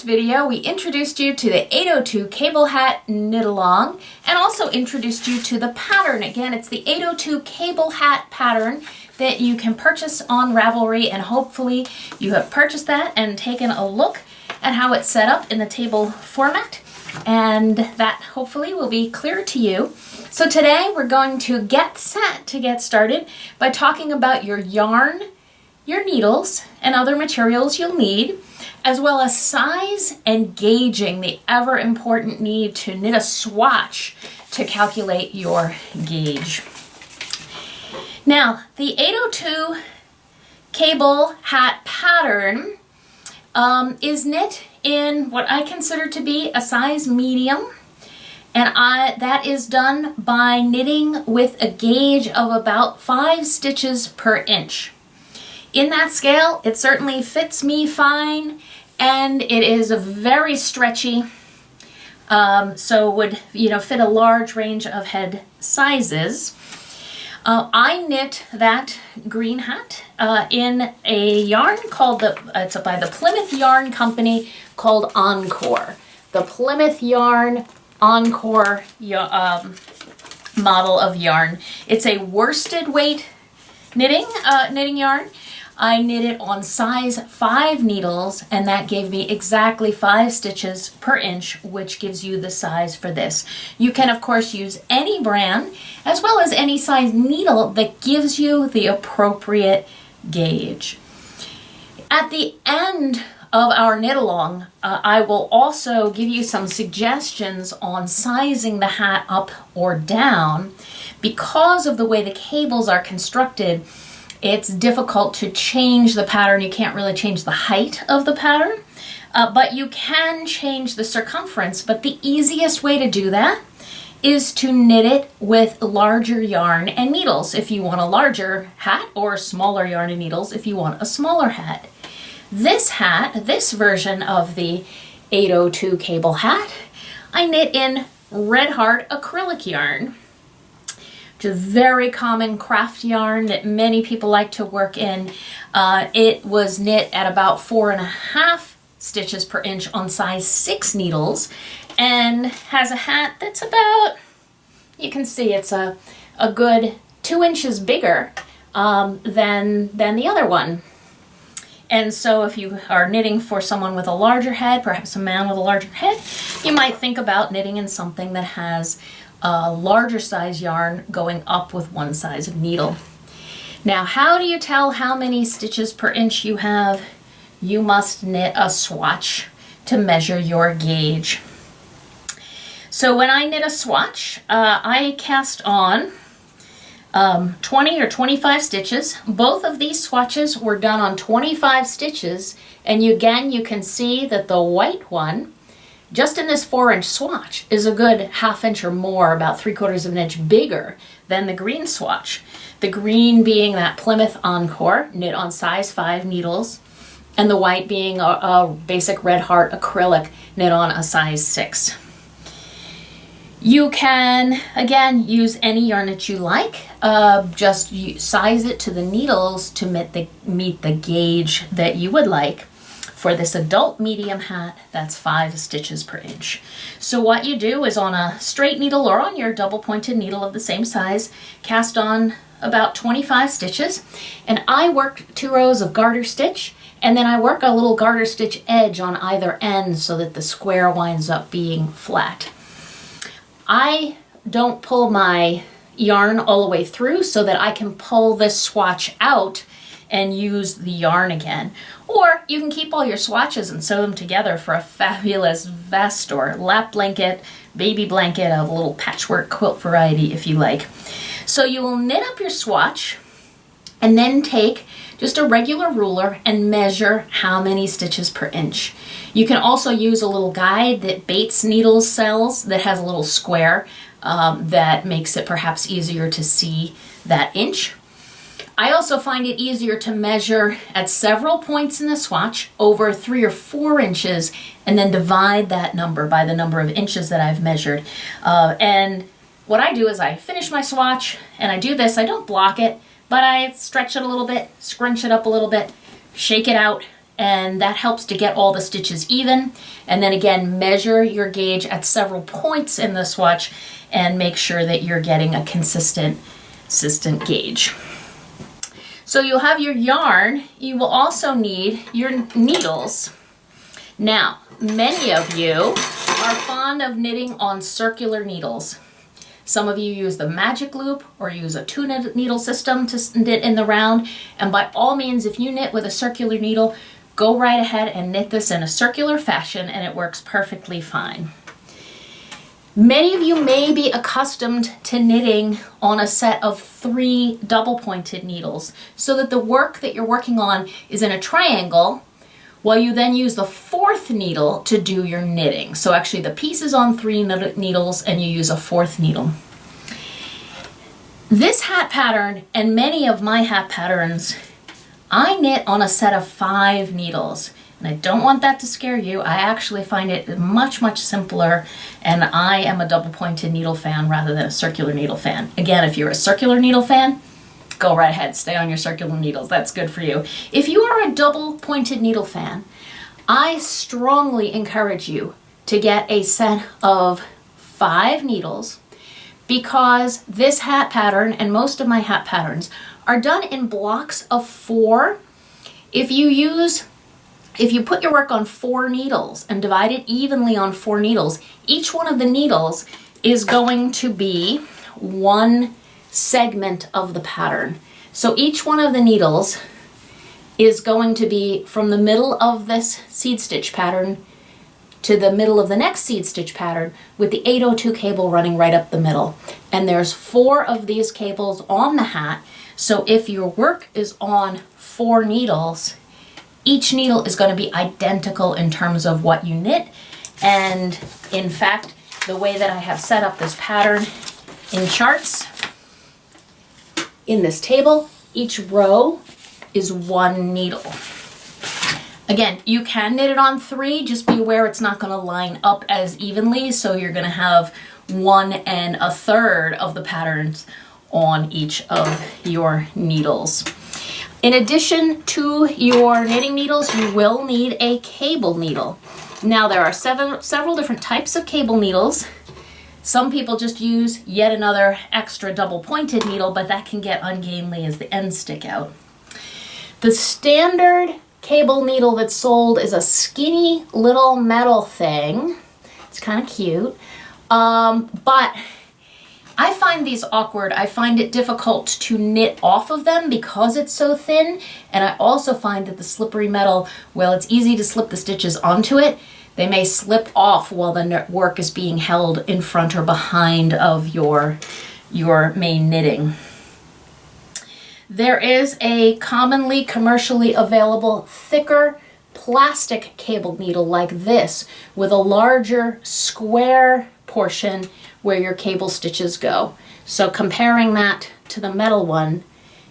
first video, we introduced you to the 802 cable hat knit along and also introduced you to the pattern. Again, it's the 802 cable hat pattern that you can purchase on Ravelry, and hopefully you have purchased that and taken a look at how it's set up in the table format, and that hopefully will be clear to you. So today we're going to get set to get started by talking about your yarn, your needles, and other materials you'll need, as well as size and gauging, the ever important need to knit a swatch to calculate your gauge. Now, the 802 cable hat pattern is knit in what I consider to be a size medium, and that is done by knitting with a gauge of about 5 stitches per inch. In that scale, it certainly fits me fine, and it is a very stretchy, so would fit a large range of head sizes. I knit that green hat in a yarn called it's by the Plymouth Yarn Company called Encore. The Plymouth Yarn Encore model of yarn. It's a worsted weight knitting yarn. I knit it on size 5 needles, and that gave me exactly 5 stitches per inch, which gives you the size for this. You can, of course, use any brand, as well as any size needle that gives you the appropriate gauge. At the end of our knit along, I will also give you some suggestions on sizing the hat up or down. Because of the way the cables are constructed, it's difficult to change the pattern. You can't really change the height of the pattern, but you can change the circumference. But the easiest way to do that is to knit it with larger yarn and needles if you want a larger hat, or smaller yarn and needles if you want a smaller hat. This version of the 802 cable hat, I knit in Red Heart acrylic yarn. It's a very common craft yarn that many people like to work in. It was knit at about 4.5 stitches per inch on size 6 needles, and has a hat that's about, you can see it's a good 2 inches bigger than the other one. And so if you are knitting for someone with a larger head, perhaps a man with a larger head, you might think about knitting in something that has a larger size yarn going up with one size of needle. Now, how do you tell how many stitches per inch you have? You must knit a swatch to measure your gauge. So when I knit a swatch, I cast on 20 or 25 stitches. Both of these swatches were done on 25 stitches, and again you can see that the white one, just in this 4-inch swatch, is a good 1/2 inch or more, about 3/4 of an inch bigger than the green swatch. The green being that Plymouth Encore, knit on size 5 needles, and the white being a basic Red Heart acrylic, knit on a size 6. You can, again, use any yarn that you like. Just size it to the needles to meet the gauge that you would like. For this adult medium hat, that's 5 stitches per inch. So what you do is, on a straight needle or on your double pointed needle of the same size, cast on about 25 stitches, and I work 2 rows of garter stitch, and then I work a little garter stitch edge on either end so that the square winds up being flat. I don't pull my yarn all the way through so that I can pull this swatch out and use the yarn again. Or you can keep all your swatches and sew them together for a fabulous vest or lap blanket, baby blanket of a little patchwork quilt variety if you like. So you will knit up your swatch and then take just a regular ruler and measure how many stitches per inch. You can also use a little guide that Bates Needles sells that has a little square that makes it perhaps easier to see that inch. I also find it easier to measure at several points in the swatch over 3 or 4 inches, and then divide that number by the number of inches that I've measured. And what I do is I finish my swatch, and I do this. I don't block it, but I stretch it a little bit, scrunch it up a little bit, shake it out, and that helps to get all the stitches even. And then again, measure your gauge at several points in the swatch and make sure that you're getting a consistent gauge. So you'll have your yarn. You will also need your needles. Now, many of you are fond of knitting on circular needles. Some of you use the magic loop or use a 2-needle system to knit in the round. And by all means, if you knit with a circular needle, go right ahead and knit this in a circular fashion and it works perfectly fine. Many of you may be accustomed to knitting on a set of 3 double-pointed needles so that the work that you're working on is in a triangle while you then use the 4th needle to do your knitting. So actually the piece is on 3 needles and you use a 4th needle. This hat pattern and many of my hat patterns, I knit on a set of 5 needles. And I don't want that to scare you. I actually find it much, much simpler, and I am a double-pointed needle fan rather than a circular needle fan. Again, if you're a circular needle fan, go right ahead, stay on your circular needles. That's good for you. If you are a double-pointed needle fan, I strongly encourage you to get a set of 5 needles because this hat pattern and most of my hat patterns are done in blocks of 4. If you put your work on 4 needles and divide it evenly on 4 needles, each one of the needles is going to be 1 segment of the pattern. So each one of the needles is going to be from the middle of this seed stitch pattern to the middle of the next seed stitch pattern with the 802 cable running right up the middle. And there's 4 of these cables on the hat. So if your work is on 4 needles, each needle is going to be identical in terms of what you knit. And in fact, the way that I have set up this pattern in charts, in this table, each row is 1 needle. Again, you can knit it on 3, just be aware it's not going to line up as evenly, so you're going to have 1 1/3 of the patterns on each of your needles. In addition to your knitting needles, you will need a cable needle. Now there are several different types of cable needles. Some people just use yet another extra double-pointed needle, but that can get ungainly as the ends stick out. The standard cable needle that's sold is a skinny little metal thing. It's kind of cute, but I find these awkward. I find it difficult to knit off of them because it's so thin, and I also find that the slippery metal, well, it's easy to slip the stitches onto it. They may slip off while the work is being held in front or behind of your main knitting. There is a commonly commercially available thicker plastic cable needle like this with a larger square portion where your cable stitches go. So comparing that to the metal one,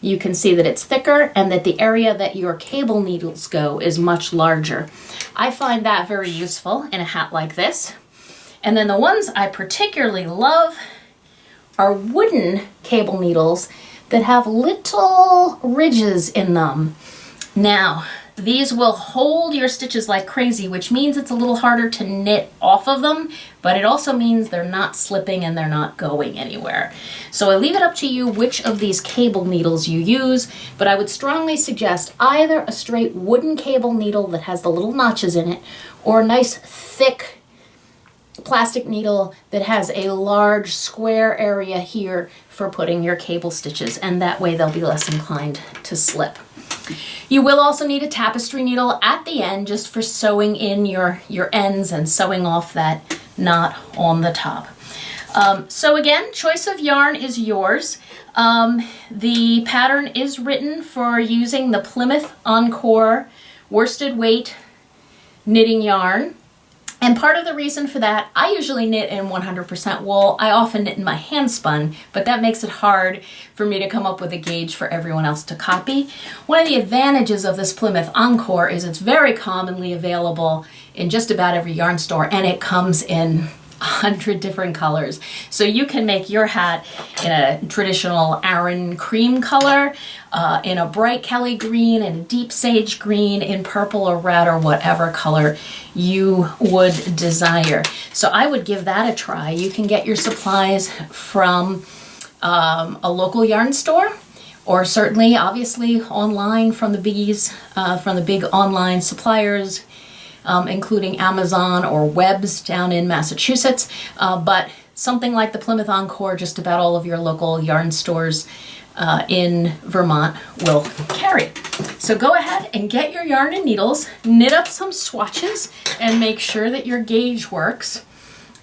you can see that it's thicker and that the area that your cable needles go is much larger. I find that very useful in a hat like this. And then the ones I particularly love are wooden cable needles that have little ridges in them. Now, these will hold your stitches like crazy, which means it's a little harder to knit off of them, but it also means they're not slipping and they're not going anywhere. So I leave it up to you which of these cable needles you use, but I would strongly suggest either a straight wooden cable needle that has the little notches in it, or a nice thick plastic needle that has a large square area here for putting your cable stitches, and that way they'll be less inclined to slip. You will also need a tapestry needle at the end just for sewing in your ends and sewing off that knot on the top. So again, choice of yarn is yours. The pattern is written for using the Plymouth Encore worsted weight knitting yarn. And part of the reason for that, I usually knit in 100% wool. I often knit in my hand spun, but that makes it hard for me to come up with a gauge for everyone else to copy. One of the advantages of this Plymouth Encore is it's very commonly available in just about every yarn store, and it comes in 100 different colors. So you can make your hat in a traditional Aran cream color, in a bright Kelly green, in a deep sage green, in purple or red or whatever color you would desire. So I would give that a try. You can get your supplies from a local yarn store, or certainly, obviously, online from the biggies, from the big online suppliers, including Amazon or Webb's down in Massachusetts. But something like the Plymouth Encore, just about all of your local yarn stores in Vermont will carry. So go ahead and get your yarn and needles, knit up some swatches, and make sure that your gauge works.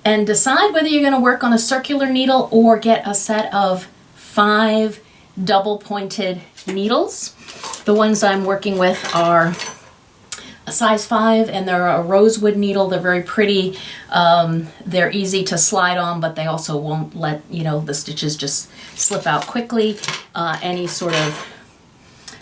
And decide whether you're going to work on a circular needle or get a set of 5 double-pointed needles. The ones I'm working with are a size 5, and they're a rosewood needle. They're very pretty. They're easy to slide on, but they also won't let, the stitches just slip out quickly. Any sort of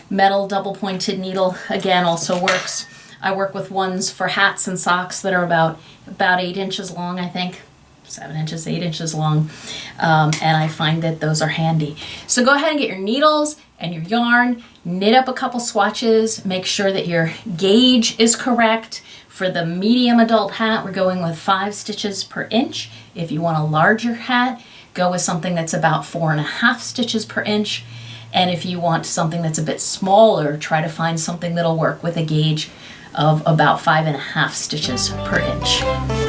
metal double-pointed needle, again, also works. I work with ones for hats and socks that are about 8 inches long, I think. 7 inches, 8 inches long. And I find that those are handy. So go ahead and get your needles and your yarn, knit up a couple swatches, make sure that your gauge is correct. For the medium adult hat, we're going with 5 stitches per inch. If you want a larger hat, go with something that's about 4.5 stitches per inch. And if you want something that's a bit smaller, try to find something that'll work with a gauge of about 5.5 stitches per inch.